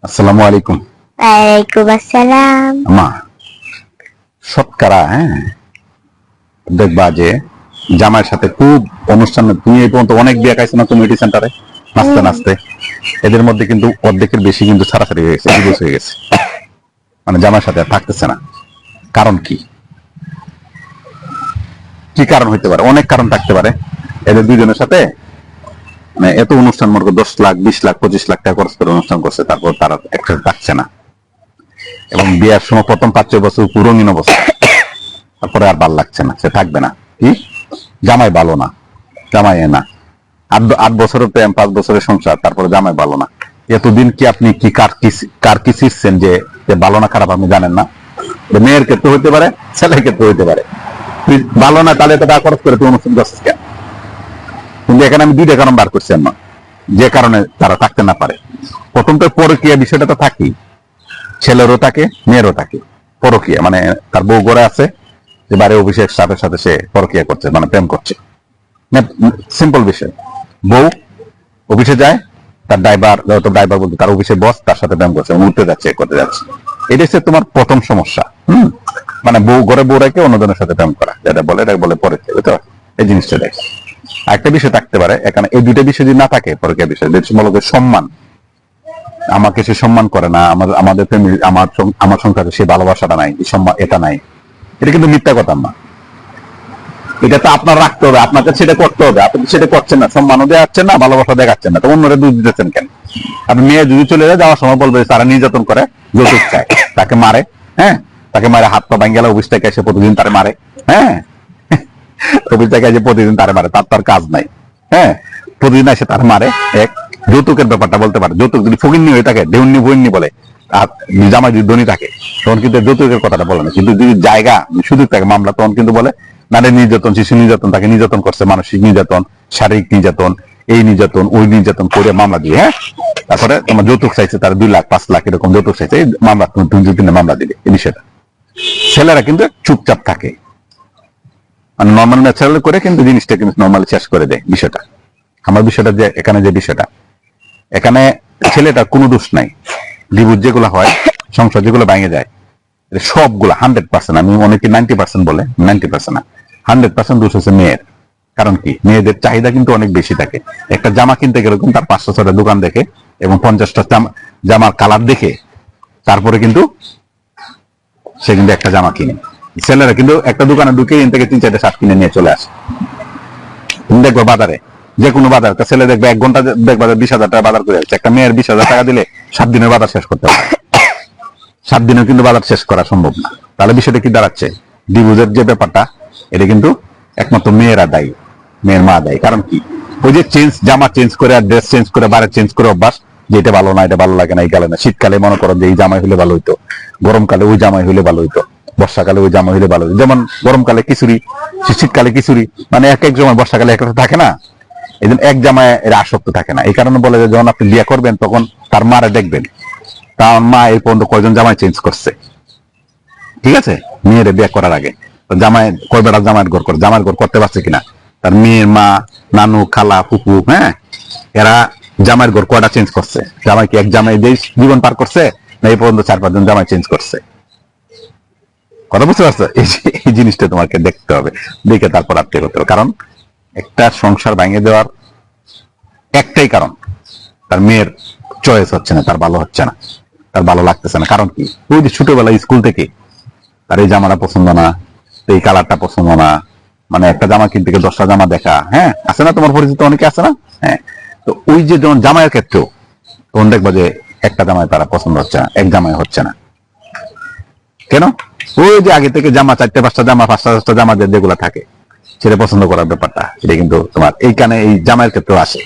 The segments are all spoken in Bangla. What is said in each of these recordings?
আসসালামু আলাইকুম। ওয়ালাইকুম আসসালাম। মা, শতকরা দেখবা যে জামাইয়ের সাথে খুব অনুষ্ঠান, তুমি এই পর্যন্ত অনেক বিয়ে খাইছো না কমিউনিটি সেন্টারে নাচতে নাচতে, এদের মধ্যে কিন্তু অর্ধেকের বেশি কিন্তু ছাড়াছাড়ি হয়ে গেছে, ডিভোর্স হয়ে গেছে, মানে জামাইয়ের সাথে আর থাকতেছে না। কারণ কি? কি কারণ হইতে পারে? অনেক কারণ থাকতে পারে। এদের দুইজনের সাথে মানে এত অনুষ্ঠান, মনে করো 10 লাখ 20 লাখ 25 লাখ টাকা খরচ করে অনুষ্ঠান করছে, তারপর তারা একসাথে থাকছে না। এবং বিয়ের সময় প্রথম 5-6 বছর পুরোঙ্গিন অবস্থা, তারপরে আর ভাল লাগছে না, সে থাকবে না। কি? জামাই ভালো না, জামাই না। 8 বছরের প্রেম, 5 বছরের সংসার, তারপরে জামাই ভালো না। এতদিন কি আপনি কি কার কি শিখছেন যে ভালো না খারাপ আপনি জানেন না? মেয়ের ক্ষেত্রে হইতে পারে, ছেলের ক্ষেত্রে হইতে পারে। তুই ভালো না, তাহলে তো টাকা খরচ করে তুই অনুষ্ঠান করছিস কেন? কিন্তু এখানে আমি 2টা কারণ বার করছি না, যে কারণে তারা থাকতে না পারে। প্রথম তো পরকীয়া বিষয়টা তো থাকেই, ছেলেরও থাকে মেয়েরও থাকে। পরকীয়া মানে তার বউ ঘরে আছে, যে বাড়ি অফিসের সাথে সাথে সে পরকীয়া করছে, মানে প্রেম করছে। সিম্পল বিষয়। বউ অফিসে যায়, তার ড্রাইভার বলতে তার অফিসে বস, তার সাথে প্রেম করছে, উঠতে যাচ্ছে, করতে যাচ্ছে। এটা হচ্ছে তোমার প্রথম সমস্যা। মানে বউ ঘরে বউ রেখে অন্যজনের সাথে প্রেম করা, যেটা বলে এটাকে বলে পরকীয়া, বুঝতে পারছো? এই জিনিসটা দেখ। একটা বিষয় থাকতে পারে এখানে, এই 2টা বিষয় যদি না থাকে, পরকীয়া বিষয় মূলত সম্মান। আমাকে সে সম্মান করে না, আমাদের ফ্যামিলি, আমার সংসারে সে ভালোবাসাটা নাই, সম্মান এটা নাই। এটা কিন্তু মিথ্যা কথা না। এটা তো আপনার রাখতে হবে, আপনাকে সেটা করতে হবে। আপনি সেটা করছেন না, সম্মানও দেখাচ্ছেন না, ভালোবাসা দেখাচ্ছেন না, তো অন্যরা দুধ দিতেছেন কেন? আপনি মেয়ে যদি চলে যায়, যাওয়ার সময় বলবে তারা নির্যাতন করে, যৌতুক চায়, তাকে মারে। হ্যাঁ, তাকে মারে, হাত পা ভাঙ্গেলা, অফিস থেকে এসে প্রতিদিন তারে মারে। হ্যাঁ, অফিস থেকে এসে প্রতিদিন তারে মারে, তার কাজ নাই। হ্যাঁ, প্রতিদিন এসে তার মারে। এক, যৌতুকের ব্যাপারটা বলতে পারে। যৌতুক যদি ফকিন্নি হয়ে থাকে, দেউন্নি বইন্নি বলে, আর জামাই যদি ধনী থাকে, তখন কিন্তু যৌতুকের কথাটা বলে না। কিন্তু যদি জায়গা সুযোগ থাকে মামলা, তখন কিন্তু বলে নারী নির্যাতন, শিশু নির্যাতন, তাকে নির্যাতন করছে, মানসিক নির্যাতন, শারীরিক নির্যাতন, এই নির্যাতন ওই নির্যাতন করে মামলা দিয়ে। হ্যাঁ, তারপরে তোমার যৌতুক চাইছে, তার 2 লাখ 5 লাখ এরকম যৌতুক চাইছে, এই মামলা তুমি 2-3 মামলা দিলে, এই বিষয়টা। ছেলেরা কিন্তু চুপচাপ থাকে, মানে নর্মাল ন্যাচারাল করে কিন্তু জিনিসটা কিন্তু নর্মালি শেষ করে দেয় বিষয়টা। আমার বিষয়টা যে এখানে, যে বিষয়টা এখানে, ছেলেটার কোনো দোষ নাই। ডিভোর্স যেগুলো হয়, সংসার যেগুলো ভেঙে যায়, সবগুলো 100%, আমি অনেকে 90% বলে, 90% না, 100% দোষ হচ্ছে মেয়ের। কারণ কি? মেয়েদের চাহিদা কিন্তু অনেক বেশি থাকে। একটা জামা কিনতে গেলে কিন্তু তার 500-6টা দোকান দেখে এবং 50টা জামার কালার দেখে তারপরে কিন্তু সে কিন্তু একটা জামা কিনে। ছেলেরা কিন্তু একটা দোকানে ঢুকে এন থেকে 3-4টা শার্ট কিনে নিয়ে চলে আসে। তুমি দেখবো বাজারে, যে কোনো বাজার, একটা ছেলে দেখবে 1 ঘন্টা দেখবা 20,000 টাকা বাজার করে যাচ্ছে। একটা মেয়ের 20,000 টাকা দিলে 7 দিনের বাজার শেষ করতে পারে। 7 দিনেও কিন্তু বাজার শেষ করা সম্ভব না। তাহলে বিষয়টা কি দাঁড়াচ্ছে? ডিভোর্সের যে ব্যাপারটা, এটা কিন্তু একমাত্র মেয়েরা দায়ী, মেয়ের মা দায়ী। কারণ কি? ওই যে জামা চেঞ্জ করে আর ড্রেস চেঞ্জ করে, বাইরে চেঞ্জ করে অভ্যাস, যে এটা ভালো না, এটা ভালো লাগে না, এই গালে না। শীতকালে মনে করো যে এই জামাই হলে ভালো হইতো, গরমকালে ওই জামাই হলে ভালো হইতো, বর্ষাকালে ওই জামা হইলে ভালো হইতো। যেমন গরমকালে খিচুড়ি, শীতকালে খিচুড়ি, মানে এক এক সময়, বর্ষাকালে একটা থাকে না, এই জন্য এক জামায় এরা আসক্ত থাকে না। এই কারণে বলে যে যখন আপনি বিয়ে করবেন, তখন তার মারে দেখবেন, তার মা এই পর্যন্ত কয়জন জামাই চেঞ্জ করছে। ঠিক আছে, মেয়েরে বিয়ে করার আগে জামাই কয় বেড়া জামাইয়ের ঘর করে, জামাইয়ের ঘর করতে পারছে কিনা, তার মেয়ের মা, নানু, খালা, ফুপু, হ্যাঁ, এরা জামাইয়ের ঘর কয়টা চেঞ্জ করছে? জামাই কি এক জামাই দিয়ে জীবন পার করছে, না এই পর্যন্ত 4-5 জন জামাই চেঞ্জ করছে? কথা বুঝতে পারছো? এই জিনিসটা তোমাকে দেখতে হবে, দেখে তারপর আত্মীয় করতে হবে। কারণ একটা সংসার ভেঙে দেওয়ার একটাই কারণ, তার মেয়ের চয়েস হচ্ছে না, তার ভালো হচ্ছে না, তার ভালো লাগতেছে না। কারণ কি? ওই যে ছোটবেলায় স্কুল থেকে তার এই জামাটা পছন্দ না, এই কালারটা পছন্দ না, মানে একটা জামা কিনতে গিয়ে 10টা জামা দেখা। হ্যাঁ, আছে না তোমার পরিচিত অনেকে, আছে না? হ্যাঁ, তো ওই যে যখন জামাইয়ের ক্ষেত্রেও, তখন দেখবো যে একটা জামাই তারা পছন্দ হচ্ছে না, এক জামাই হচ্ছে না। কেন? ওই যে আগে থেকে জামা 4-5টা জামা, 5টা জামা যেগুলো থাকে, সেটা পছন্দ করার ব্যাপারটা, এটা কিন্তু তোমার এইখানে এই জামাইয়ের ক্ষেত্রেও আসে।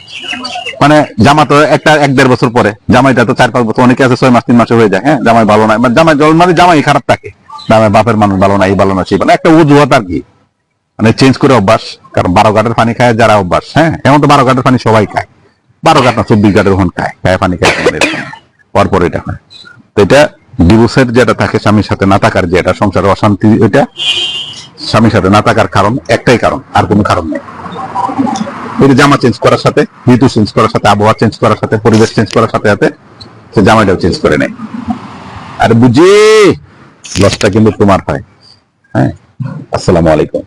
মানে জামা তো একটা 1-1.5 বছর পরে, জামাইটা তো 4-5 বছর, অনেকে আছে 6 মাস 3 মাসে হয়ে যায়। হ্যাঁ, জামাই ভালো নাই, জামাই জল মানে জামাই খারাপ থাকে, জামাই বাপের মানুষ ভালো না, এই ভালো না, সেই ভালো, একটা অজুহাত আর কি, মানে চেঞ্জ করে অভ্যাস। কারণ 12 ঘাটের পানি খায় যারা অভ্যাস, হ্যাঁ, এমন তো 12 ঘাটের পানি সবাই খায়, 12 ঘাট না 24 ঘাটের ওখান খায়, পানি খায়, পরপর এটা হয়। তো এটা ডিভোর্সের যেটা থাকে, স্বামীর সাথে না থাকার, যে এটা সংসারের অশান্তি, এটা স্বামীর সাথে না থাকার কারণ একটাই কারণ, আর কোনো কারণ নেই। জামা চেঞ্জ করার সাথে, ঋতু চেঞ্জ করার সাথে, আবহাওয়া চেঞ্জ করার সাথে, পরিবেশ চেঞ্জ করার সাথে সাথে সে জামাইটাও চেঞ্জ করে নেয়। আর বুঝি লসটা কিন্তু তোমার হয়। হ্যাঁ, আসসালামু আলাইকুম।